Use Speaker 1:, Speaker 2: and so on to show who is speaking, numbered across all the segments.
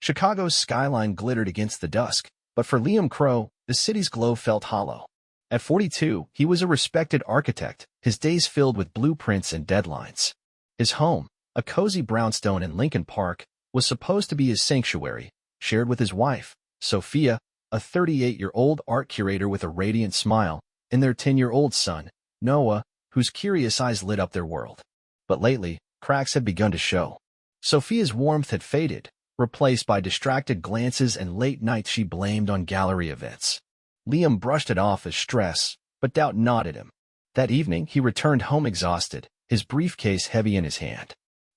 Speaker 1: Chicago's skyline glittered against the dusk, but for Liam Crow, the city's glow felt hollow. At 42, he was a respected architect, his days filled with blueprints and deadlines. His home, a cozy brownstone in Lincoln Park, was supposed to be his sanctuary, shared with his wife, Sophia, a 38-year-old art curator with a radiant smile, and their 10-year-old son, Noah, whose curious eyes lit up their world. But lately, cracks had begun to show. Sophia's warmth had faded, replaced by distracted glances and late nights she blamed on gallery events. Liam brushed it off as stress, but doubt gnawed at him. That evening, he returned home exhausted, his briefcase heavy in his hand.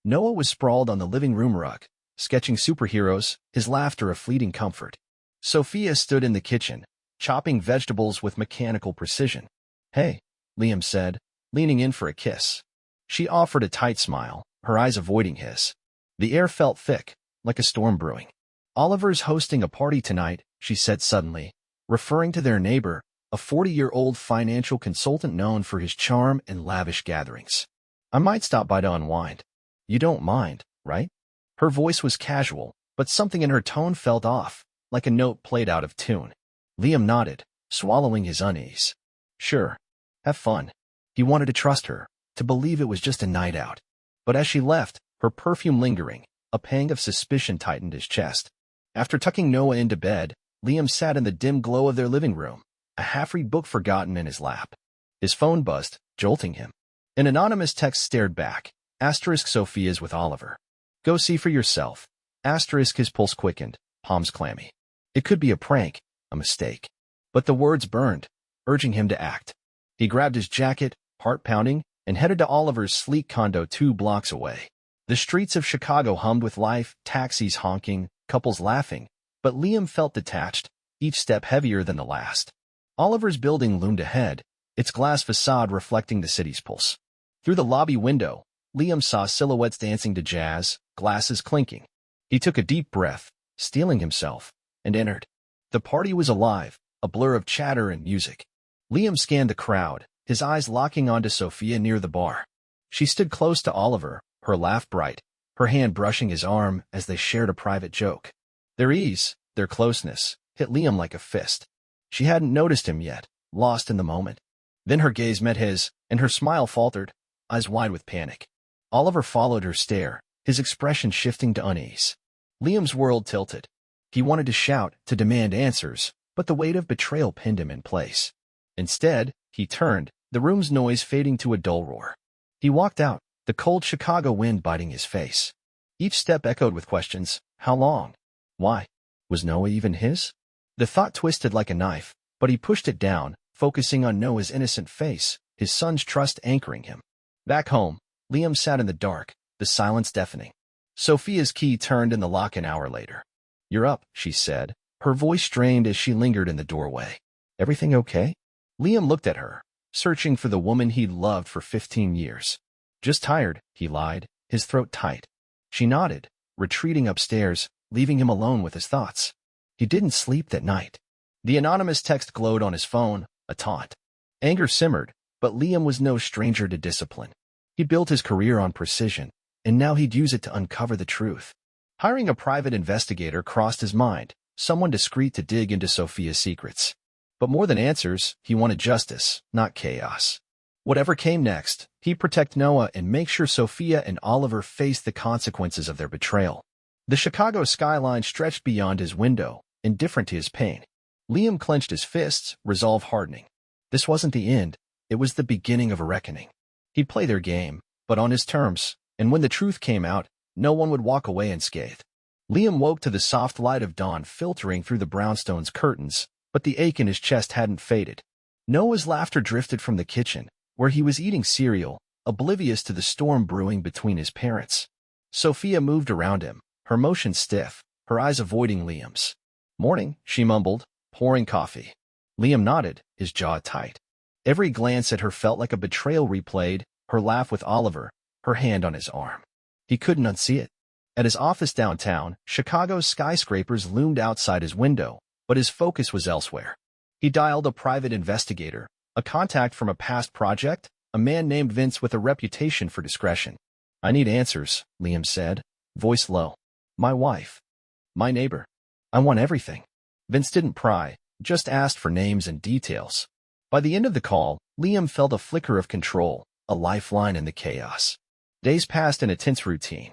Speaker 1: Noah was sprawled on the living room rug, sketching superheroes, his laughter a fleeting comfort. Sophia stood in the kitchen, chopping vegetables with mechanical precision. "Hey," Liam said, leaning in for a kiss. She offered a tight smile, her eyes avoiding his. The air felt thick, like a storm brewing. "Oliver's hosting a party tonight," she said suddenly, referring to their neighbor, a 40-year-old financial consultant known for his charm and lavish gatherings. "I might stop by to unwind. You don't mind, right?" Her voice was casual, but something in her tone felt off, like a note played out of tune. Liam nodded, swallowing his unease. "Sure. Have fun." He wanted to trust her, to believe it was just a night out. But as she left, her perfume lingering, a pang of suspicion tightened his chest. After tucking Noah into bed, Liam sat in the dim glow of their living room, a half-read book forgotten in his lap. His phone buzzed, jolting him. An anonymous text stared back. Sophia's with Oliver. "Go see for yourself." His pulse quickened, palms clammy. It could be a prank, a mistake. But the words burned, urging him to act. He grabbed his jacket, heart pounding, and headed to Oliver's sleek condo 2 blocks away. The streets of Chicago hummed with life, taxis honking, couples laughing, but Liam felt detached, each step heavier than the last. Oliver's building loomed ahead, its glass facade reflecting the city's pulse. Through the lobby window, Liam saw silhouettes dancing to jazz, glasses clinking. He took a deep breath, steeling himself, and entered. The party was alive, a blur of chatter and music. Liam scanned the crowd, his eyes locking onto Sophia near the bar. She stood close to Oliver, her laugh bright, her hand brushing his arm as they shared a private joke. Their ease, their closeness, hit Liam like a fist. She hadn't noticed him yet, lost in the moment. Then her gaze met his, and her smile faltered, eyes wide with panic. Oliver followed her stare, his expression shifting to unease. Liam's world tilted. He wanted to shout, to demand answers, but the weight of betrayal pinned him in place. Instead, he turned, the room's noise fading to a dull roar. He walked out, the cold Chicago wind biting his face. Each step echoed with questions. How long? Why? Was Noah even his? The thought twisted like a knife, but he pushed it down, focusing on Noah's innocent face, his son's trust anchoring him. Back home, Liam sat in the dark, the silence deafening. Sophia's key turned in the lock an hour later. "You're up," she said, her voice strained as she lingered in the doorway. "Everything okay?" Liam looked at her, searching for the woman he'd loved for 15 years. "Just tired," he lied, his throat tight. She nodded, retreating upstairs, leaving him alone with his thoughts. He didn't sleep that night. The anonymous text glowed on his phone, a taunt. Anger simmered, but Liam was no stranger to discipline. He built his career on precision, and now he'd use it to uncover the truth. Hiring a private investigator crossed his mind, someone discreet to dig into Sophia's secrets. But more than answers, he wanted justice, not chaos. Whatever came next, he'd protect Noah and make sure Sophia and Oliver faced the consequences of their betrayal. The Chicago skyline stretched beyond his window, indifferent to his pain. Liam clenched his fists, resolve hardening. This wasn't the end, it was the beginning of a reckoning. He'd play their game, but on his terms, and when the truth came out, no one would walk away unscathed. Liam woke to the soft light of dawn filtering through the brownstone's curtains, but the ache in his chest hadn't faded. Noah's laughter drifted from the kitchen, where he was eating cereal, oblivious to the storm brewing between his parents. Sophia moved around him, her motion stiff, her eyes avoiding Liam's. "Morning," she mumbled, pouring coffee. Liam nodded, his jaw tight. Every glance at her felt like a betrayal replayed, her laugh with Oliver, her hand on his arm. He couldn't unsee it. At his office downtown, Chicago's skyscrapers loomed outside his window, but his focus was elsewhere. He dialed a private investigator, a contact from a past project, a man named Vince with a reputation for discretion. "I need answers," Liam said, voice low. "My wife." My neighbor. I want everything. Vince didn't pry, just asked for names and details. By the end of the call, Liam felt a flicker of control, a lifeline in the chaos. Days passed in a tense routine.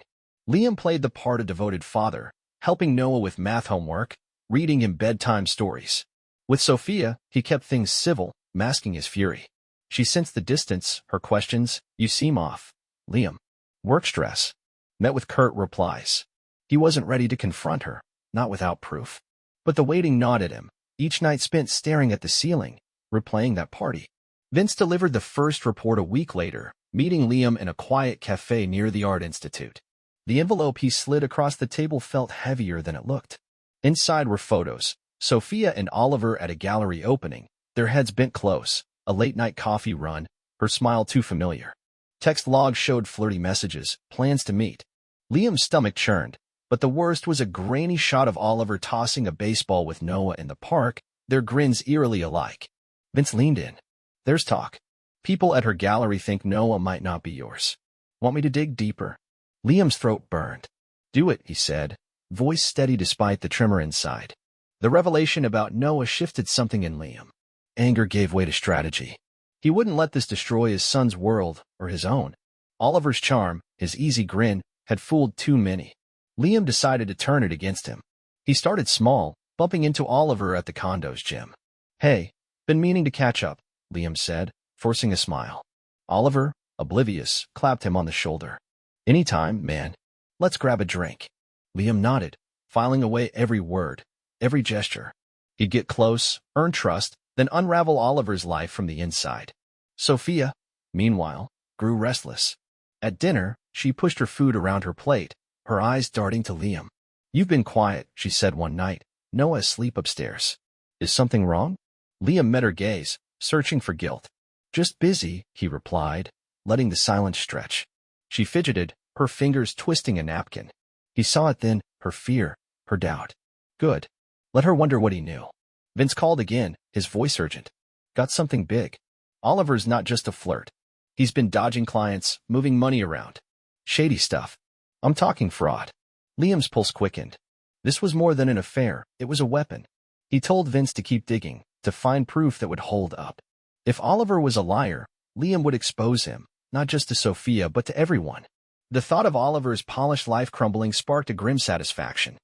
Speaker 1: Liam played the part of devoted father, helping Noah with math homework, reading him bedtime stories. With Sophia, he kept things civil, masking his fury. She sensed the distance, her questions, "You seem off, Liam." Work stress. Met with curt replies. He wasn't ready to confront her, not without proof. But the waiting gnawed at him, each night spent staring at the ceiling, replaying that party. Vince delivered the first report a week later, meeting Liam in a quiet cafe near the Art Institute. The envelope he slid across the table felt heavier than it looked. Inside were photos, Sophia and Oliver at a gallery opening, their heads bent close, a late-night coffee run, her smile too familiar. Text logs showed flirty messages, plans to meet. Liam's stomach churned, but the worst was a grainy shot of Oliver tossing a baseball with Noah in the park, their grins eerily alike. Vince leaned in. There's talk. People at her gallery think Noah might not be yours. Want me to dig deeper? Liam's throat burned. Do it, he said, voice steady despite the tremor inside. The revelation about Noah shifted something in Liam. Anger gave way to strategy. He wouldn't let this destroy his son's world or his own. Oliver's charm, his easy grin, had fooled too many. Liam decided to turn it against him. He started small, bumping into Oliver at the condo's gym. Hey, been meaning to catch up, Liam said, forcing a smile. Oliver, oblivious, clapped him on the shoulder. Anytime, man. Let's grab a drink. Liam nodded, filing away every word, every gesture. He'd get close, earn trust, then unravel Oliver's life from the inside. Sophia, meanwhile, grew restless. At dinner, she pushed her food around her plate, her eyes darting to Liam. You've been quiet, she said one night. Noah asleep upstairs. Is something wrong? Liam met her gaze, searching for guilt. Just busy, he replied, letting the silence stretch. She fidgeted, her fingers twisting a napkin. He saw it then, her fear, her doubt. Good. Let her wonder what he knew. Vince called again, his voice urgent. Got something big. Oliver's not just a flirt. He's been dodging clients, moving money around. Shady stuff. I'm talking fraud. Liam's pulse quickened. This was more than an affair, it was a weapon. He told Vince to keep digging, to find proof that would hold up. If Oliver was a liar, Liam would expose him, not just to Sophia but to everyone. The thought of Oliver's polished life crumbling sparked a grim satisfaction.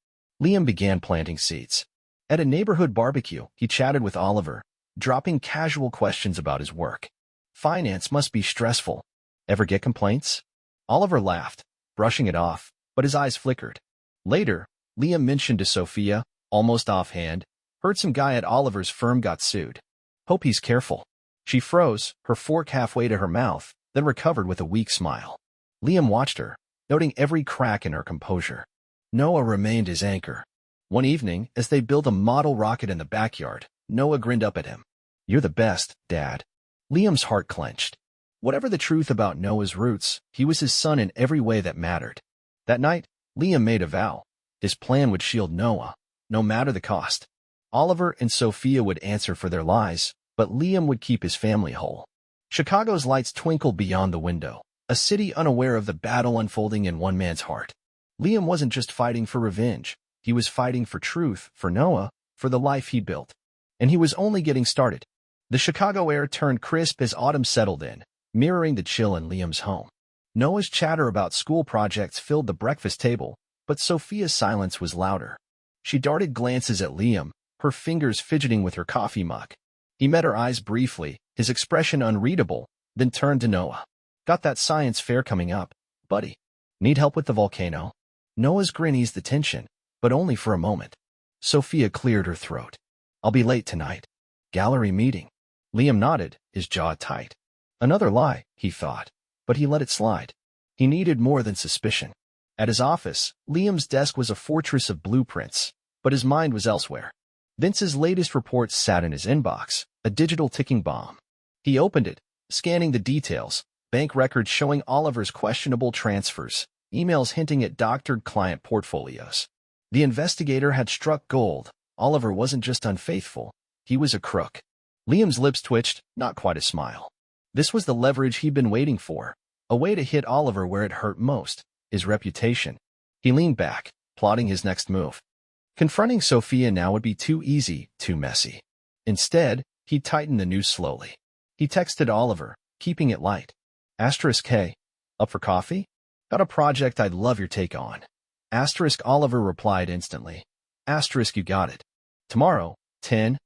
Speaker 1: Liam began planting seeds. At a neighborhood barbecue, he chatted with Oliver, dropping casual questions about his work. Finance must be stressful. Ever get complaints? Oliver laughed, brushing it off, but his eyes flickered. Later, Liam mentioned to Sophia, almost offhand, heard some guy at Oliver's firm got sued. Hope he's careful. She froze, her fork halfway to her mouth, then recovered with a weak smile. Liam watched her, noting every crack in her composure. Noah remained his anchor. One evening, as they built a model rocket in the backyard, Noah grinned up at him. You're the best, Dad. Liam's heart clenched. Whatever the truth about Noah's roots, he was his son in every way that mattered. That night, Liam made a vow. His plan would shield Noah, no matter the cost. Oliver and Sophia would answer for their lies, but Liam would keep his family whole. Chicago's lights twinkled beyond the window, a city unaware of the battle unfolding in one man's heart. Liam wasn't just fighting for revenge. He was fighting for truth, for Noah, for the life he built. And he was only getting started. The Chicago air turned crisp as autumn settled in, mirroring the chill in Liam's home. Noah's chatter about school projects filled the breakfast table, but Sophia's silence was louder. She darted glances at Liam, her fingers fidgeting with her coffee mug. He met her eyes briefly, his expression unreadable, then turned to Noah. Got that science fair coming up, buddy. Need help with the volcano? Noah's grin eased the tension, but only for a moment. Sophia cleared her throat. I'll be late tonight. Gallery meeting. Liam nodded, his jaw tight. Another lie, he thought, but he let it slide. He needed more than suspicion. At his office, Liam's desk was a fortress of blueprints, but his mind was elsewhere. Vince's latest report sat in his inbox, a digital ticking bomb. He opened it, scanning the details, bank records showing Oliver's questionable transfers, emails hinting at doctored client portfolios. The investigator had struck gold. Oliver wasn't just unfaithful, he was a crook. Liam's lips twitched, not quite a smile. This was the leverage he'd been waiting for, a way to hit Oliver where it hurt most, his reputation. He leaned back, plotting his next move. Confronting Sophia now would be too easy, too messy. Instead, he tightened the noose slowly. He texted Oliver, keeping it light. *K. Up for coffee? Got a project I'd love your take on. Oliver replied instantly. You got it. Tomorrow, 10.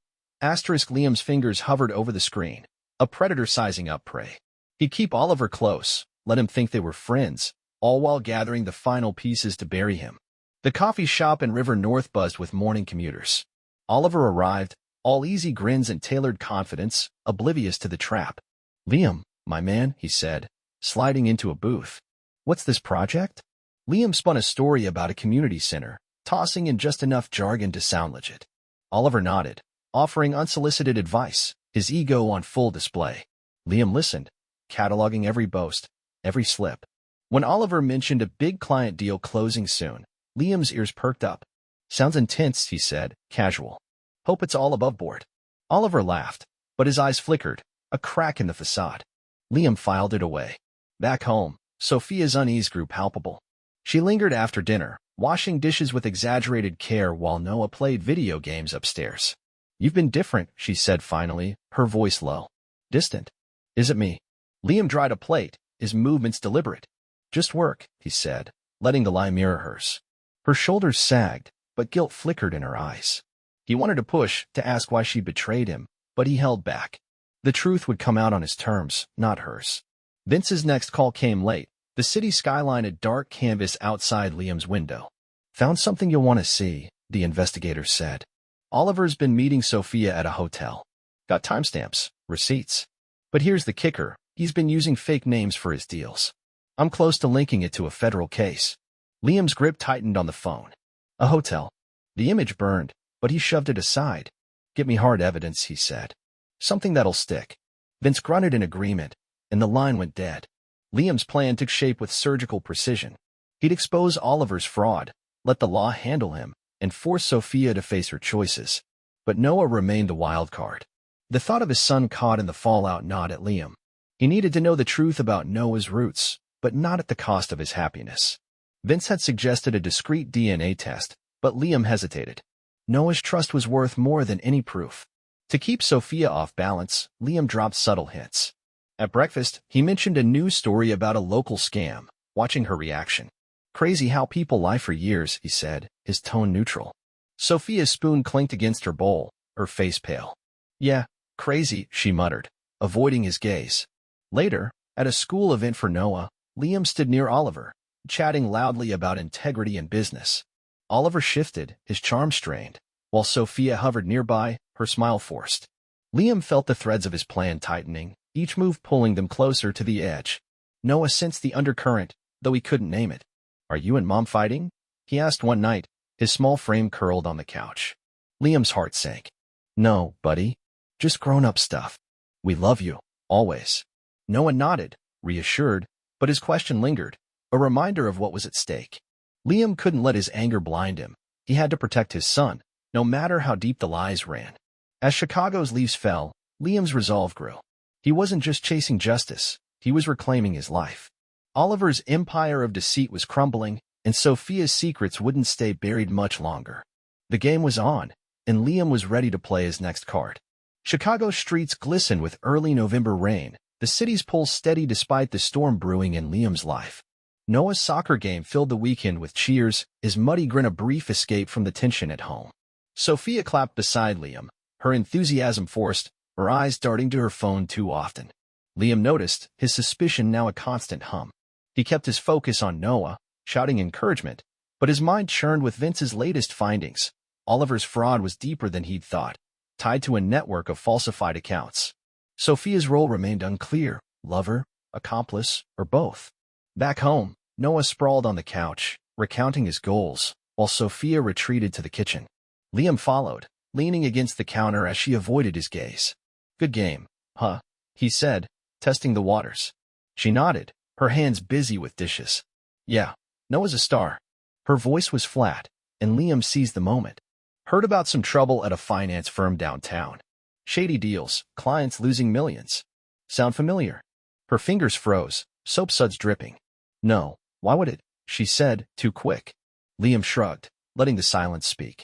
Speaker 1: Liam's fingers hovered over the screen. A predator sizing up prey. He'd keep Oliver close, let him think they were friends, all while gathering the final pieces to bury him. The coffee shop in River North buzzed with morning commuters. Oliver arrived, all easy grins and tailored confidence, oblivious to the trap. Liam, my man, he said, sliding into a booth. What's this project? Liam spun a story about a community center, tossing in just enough jargon to sound legit. Oliver nodded, offering unsolicited advice, his ego on full display. Liam listened, cataloging every boast, every slip. When Oliver mentioned a big client deal closing soon, Liam's ears perked up. Sounds intense, he said, casual. Hope it's all above board. Oliver laughed, but his eyes flickered, a crack in the facade. Liam filed it away. Back home, Sophia's unease grew palpable. She lingered after dinner, washing dishes with exaggerated care while Noah played video games upstairs. You've been different, she said finally, her voice low. Distant. Is it me? Liam dried a plate, his movements deliberate. Just work, he said, letting the lie mirror hers. Her shoulders sagged, but guilt flickered in her eyes. He wanted to push, to ask why she betrayed him, but he held back. The truth would come out on his terms, not hers. Vince's next call came late, the city skyline a dark canvas outside Liam's window. Found something you'll want to see, the investigator said. Oliver's been meeting Sophia at a hotel. Got timestamps, receipts. But here's the kicker, he's been using fake names for his deals. I'm close to linking it to a federal case. Liam's grip tightened on the phone. A hotel. The image burned, but he shoved it aside. Get me hard evidence, he said. Something that'll stick. Vince grunted in agreement, and the line went dead. Liam's plan took shape with surgical precision. He'd expose Oliver's fraud, let the law handle him, and force Sophia to face her choices. But Noah remained the wild card. The thought of his son caught in the fallout gnawed at Liam. He needed to know the truth about Noah's roots, but not at the cost of his happiness. Vince had suggested a discreet DNA test, but Liam hesitated. Noah's trust was worth more than any proof. To keep Sophia off balance, Liam dropped subtle hints. At breakfast, he mentioned a news story about a local scam, watching her reaction. Crazy how people lie for years, he said, his tone neutral. Sophia's spoon clinked against her bowl, her face pale. Yeah, crazy, she muttered, avoiding his gaze. Later, at a school event for Noah, Liam stood near Oliver, chatting loudly about integrity and business. Oliver shifted, his charm strained, while Sophia hovered nearby, her smile forced. Liam felt the threads of his plan tightening, each move pulling them closer to the edge. Noah sensed the undercurrent, though he couldn't name it. Are you and Mom fighting? He asked one night, his small frame curled on the couch. Liam's heart sank. No, buddy. Just grown-up stuff. We love you, always. Noah nodded, reassured, but his question lingered, a reminder of what was at stake. Liam couldn't let his anger blind him. He had to protect his son, no matter how deep the lies ran. As Chicago's leaves fell, Liam's resolve grew. He wasn't just chasing justice, he was reclaiming his life. Oliver's empire of deceit was crumbling, and Sophia's secrets wouldn't stay buried much longer. The game was on, and Liam was ready to play his next card. Chicago's streets glistened with early November rain, the city's pulse steady despite the storm brewing in Liam's life. Noah's soccer game filled the weekend with cheers, his muddy grin a brief escape from the tension at home. Sophia clapped beside Liam, her enthusiasm forced, her eyes darting to her phone too often. Liam noticed, his suspicion now a constant hum. He kept his focus on Noah, shouting encouragement, but his mind churned with Vince's latest findings. Oliver's fraud was deeper than he'd thought, tied to a network of falsified accounts. Sophia's role remained unclear, lover, accomplice, or both. Back home, Noah sprawled on the couch, recounting his goals, while Sophia retreated to the kitchen. Liam followed, leaning against the counter as she avoided his gaze. Good game, huh? He said, testing the waters. She nodded, her hands busy with dishes. Yeah, Noah's a star. Her voice was flat, and Liam seized the moment. Heard about some trouble at a finance firm downtown. Shady deals, clients losing millions. Sound familiar? Her fingers froze, soap suds dripping. No, why would it? She said, too quick. Liam shrugged, letting the silence speak.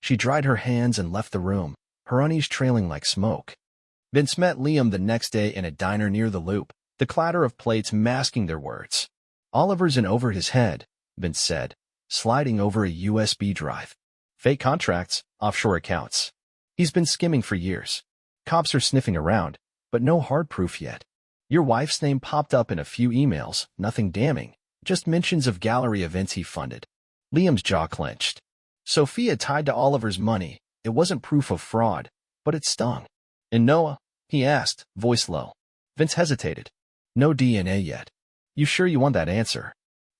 Speaker 1: She dried her hands and left the room, her unease trailing like smoke. Vince met Liam the next day in a diner near the Loop, the clatter of plates masking their words. "Oliver's in over his head," Vince said, sliding over a USB drive. "Fake contracts, offshore accounts. He's been skimming for years. Cops are sniffing around, but no hard proof yet. Your wife's name popped up in a few emails, nothing damning, just mentions of gallery events he funded." Liam's jaw clenched. Sophia tied to Oliver's money. It wasn't proof of fraud, but it stung. "And Noah?" he asked, voice low. Vince hesitated. "No DNA yet. You sure you want that answer?"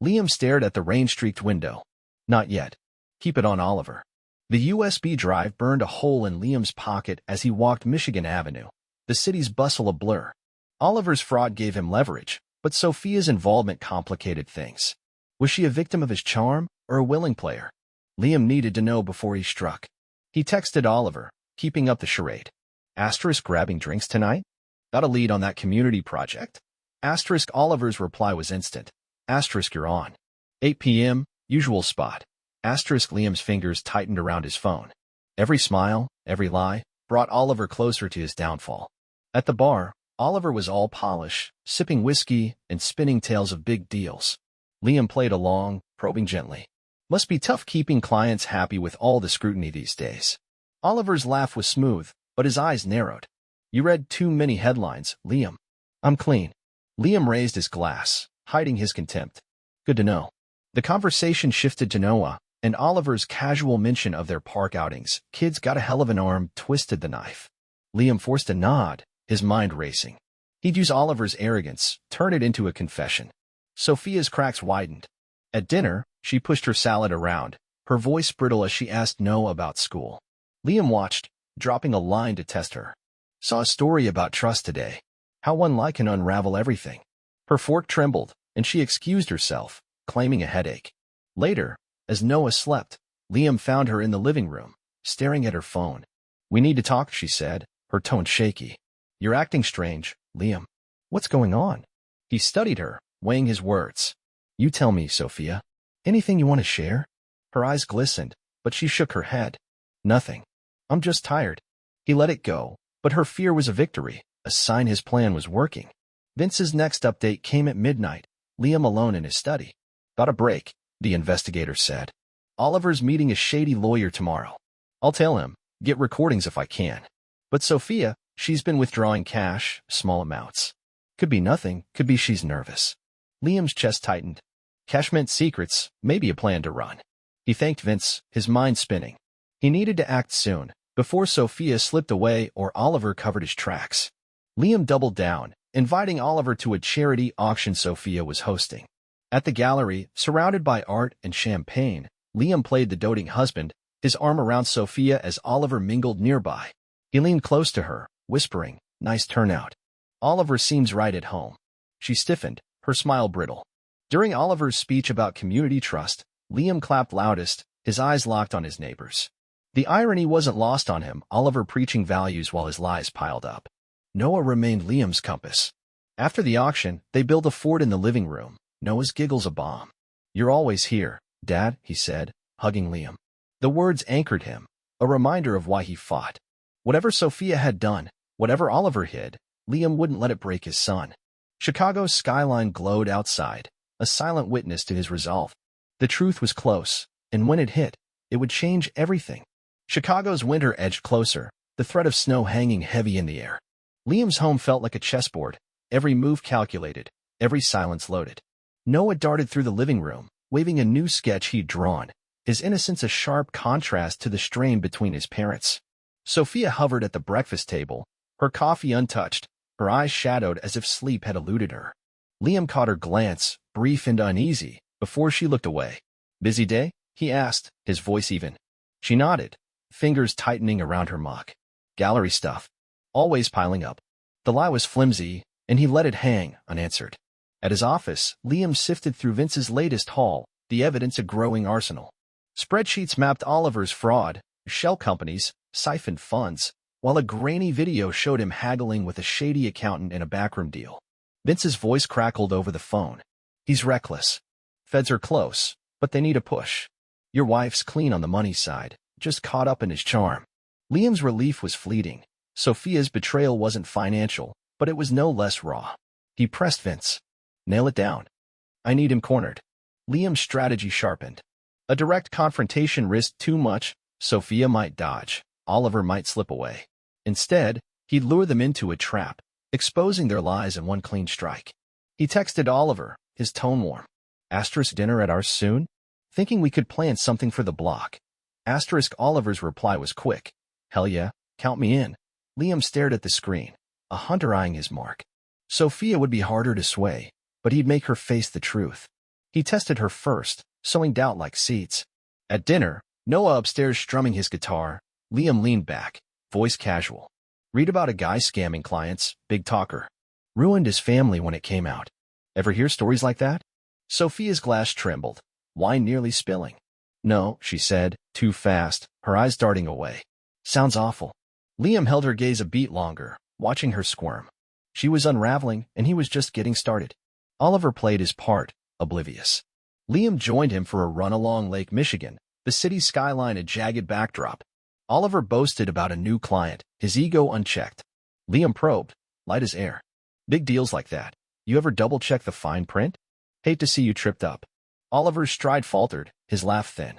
Speaker 1: Liam stared at the rain-streaked window. "Not yet. Keep it on Oliver." The USB drive burned a hole in Liam's pocket as he walked Michigan Avenue, the city's bustle a blur. Oliver's fraud gave him leverage, but Sophia's involvement complicated things. Was she a victim of his charm or a willing player? Liam needed to know before he struck. He texted Oliver, keeping up the charade. "Asterisk grabbing drinks tonight? Got a lead on that community project?" Asterisk Oliver's reply was instant. Asterisk you're on. 8 p.m., usual spot. Asterisk Liam's fingers tightened around his phone. Every smile, every lie, brought Oliver closer to his downfall. At the bar, Oliver was all polish, sipping whiskey and spinning tales of big deals. Liam played along, probing gently. "Must be tough keeping clients happy with all the scrutiny these days." Oliver's laugh was smooth, but his eyes narrowed. "You read too many headlines, Liam." "I'm clean." Liam raised his glass, hiding his contempt. "Good to know." The conversation shifted to Noah, and Oliver's casual mention of their park outings. "Kid's got a hell of an arm," twisted the knife. Liam forced a nod, his mind racing. He'd use Oliver's arrogance, turn it into a confession. Sophia's cracks widened. At dinner, she pushed her salad around, her voice brittle as she asked Noah about school. Liam watched, dropping a line to test her. "Saw a story about trust today. How one lie can unravel everything." Her fork trembled, and she excused herself, claiming a headache. Later, as Noah slept, Liam found her in the living room, staring at her phone. "We need to talk," she said, her tone shaky. "You're acting strange, Liam. What's going on?" He studied her, weighing his words. "You tell me, Sophia. Anything you want to share?" Her eyes glistened, but she shook her head. "Nothing. I'm just tired." He let it go, but her fear was a victory, a sign his plan was working. Vince's next update came at midnight, Liam alone in his study. "Got a break," the investigator said. "Oliver's meeting a shady lawyer tomorrow. I'll tell him, get recordings if I can. But Sophia, she's been withdrawing cash, small amounts. Could be nothing, could be she's nervous." Liam's chest tightened. Cash meant secrets, maybe a plan to run. He thanked Vince, his mind spinning. He needed to act soon, before Sophia slipped away or Oliver covered his tracks. Liam doubled down, inviting Oliver to a charity auction Sophia was hosting. At the gallery, surrounded by art and champagne, Liam played the doting husband, his arm around Sophia as Oliver mingled nearby. He leaned close to her, whispering, "Nice turnout. Oliver seems right at home." She stiffened, her smile brittle. During Oliver's speech about community trust, Liam clapped loudest, his eyes locked on his neighbors. The irony wasn't lost on him, Oliver preaching values while his lies piled up. Noah remained Liam's compass. After the auction, they built a fort in the living room, Noah's giggles a bomb. "You're always here, Dad," he said, hugging Liam. The words anchored him, a reminder of why he fought. Whatever Sophia had done, whatever Oliver hid, Liam wouldn't let it break his son. Chicago's skyline glowed outside, a silent witness to his resolve. The truth was close, and when it hit, it would change everything. Chicago's winter edged closer, the threat of snow hanging heavy in the air. Liam's home felt like a chessboard, every move calculated, every silence loaded. Noah darted through the living room, waving a new sketch he'd drawn, his innocence a sharp contrast to the strain between his parents. Sophia hovered at the breakfast table, her coffee untouched, her eyes shadowed as if sleep had eluded her. Liam caught her glance, brief and uneasy, before she looked away. "Busy day?" he asked, his voice even. She nodded, fingers tightening around her muck. "Gallery stuff. Always piling up." The lie was flimsy, and he let it hang, unanswered. At his office, Liam sifted through Vince's latest haul, the evidence a growing arsenal. Spreadsheets mapped Oliver's fraud, shell companies, siphoned funds, while a grainy video showed him haggling with a shady accountant in a backroom deal. Vince's voice crackled over the phone. "He's reckless. Feds are close, but they need a push. Your wife's clean on the money side, just caught up in his charm. Liam's relief was fleeting. Sophia's betrayal wasn't financial, but it was no less raw. He pressed Vince. Nail it down. I need him cornered. Liam's strategy sharpened. A direct confrontation risked too much. Sophia might dodge. Oliver might slip away. Instead, he'd lure them into a trap, exposing their lies in one clean strike. He texted Oliver, his tone warm. Asterisk dinner at ours soon? Thinking we could plan something for the block. Asterisk Oliver's reply was quick. Hell yeah, count me in. Liam stared at the screen, a hunter eyeing his mark. Sophia would be harder to sway, but he'd make her face the truth. He tested her first, sowing doubt like seeds. At dinner, Noah upstairs strumming his guitar, Liam leaned back, voice casual. Read about a guy scamming clients, big talker. Ruined his family when it came out. Ever hear stories like that? Sophia's glass trembled, wine nearly spilling. No, she said, too fast, her eyes darting away. Sounds awful. Liam held her gaze a beat longer, watching her squirm. She was unraveling, and he was just getting started. Oliver played his part, oblivious. Liam joined him for a run along Lake Michigan, the city's skyline a jagged backdrop. Oliver boasted about a new client, his ego unchecked. Liam probed, light as air. Big deals like that. You ever double-check the fine print? Hate to see you tripped up. Oliver's stride faltered, his laugh thin.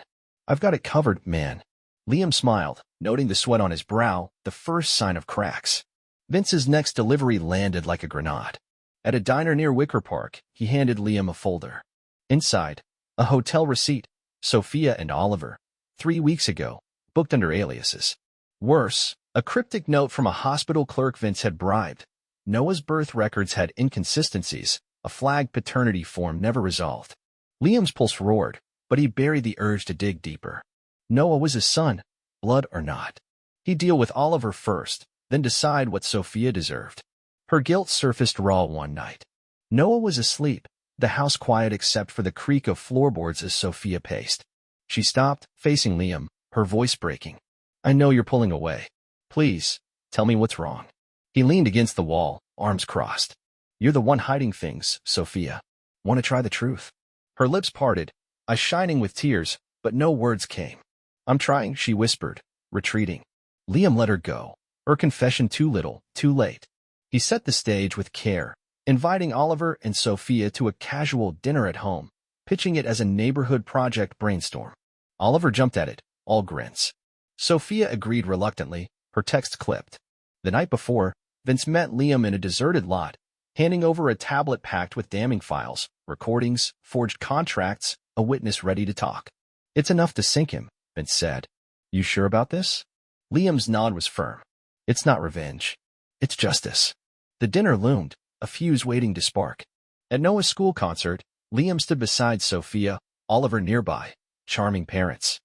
Speaker 1: I've got it covered, man. Liam smiled, noting the sweat on his brow, the first sign of cracks. Vince's next delivery landed like a grenade. At a diner near Wicker Park, he handed Liam a folder. Inside, a hotel receipt, Sophia and Oliver, 3 weeks ago, booked under aliases. Worse, a cryptic note from a hospital clerk Vince had bribed. Noah's birth records had inconsistencies, a flagged paternity form never resolved. Liam's pulse roared, but he buried the urge to dig deeper. Noah was his son, blood or not. He'd deal with Oliver first, then decide what Sophia deserved. Her guilt surfaced raw one night. Noah was asleep, the house quiet except for the creak of floorboards as Sophia paced. She stopped, facing Liam, her voice breaking. I know you're pulling away. Please, tell me what's wrong. He leaned against the wall, arms crossed. You're the one hiding things, Sophia. Want to try the truth? Her lips parted, eyes shining with tears, but no words came. I'm trying, she whispered, retreating. Liam let her go, her confession too little, too late. He set the stage with care, inviting Oliver and Sophia to a casual dinner at home, pitching it as a neighborhood project brainstorm. Oliver jumped at it, all grins. Sophia agreed reluctantly, her text clipped. The night before, Vince met Liam in a deserted lot, handing over a tablet packed with damning files, recordings, forged contracts, a witness ready to talk. It's enough to sink him, Vince said. You sure about this? Liam's nod was firm. It's not revenge. It's justice. The dinner loomed, a fuse waiting to spark. At Noah's school concert, Liam stood beside Sophia, Oliver nearby, charming parents.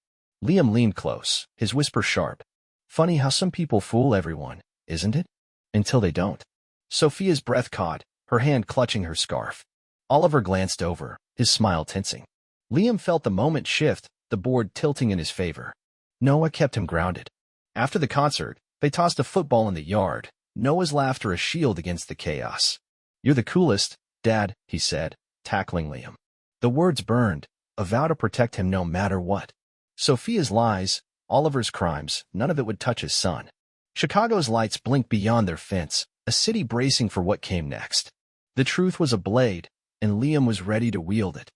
Speaker 1: Liam leaned close, his whisper sharp. Funny how some people fool everyone, isn't it? Until they don't. Sophia's breath caught, her hand clutching her scarf. Oliver glanced over, his smile tensing. Liam felt the moment shift, the board tilting in his favor. Noah kept him grounded. After the concert, they tossed a football in the yard, Noah's laughter a shield against the chaos. You're the coolest, Dad, he said, tackling Liam. The words burned, a vow to protect him no matter what. Sophia's lies, Oliver's crimes, none of it would touch his son. Chicago's lights blinked beyond their fence, a city bracing for what came next. The truth was a blade, and Liam was ready to wield it.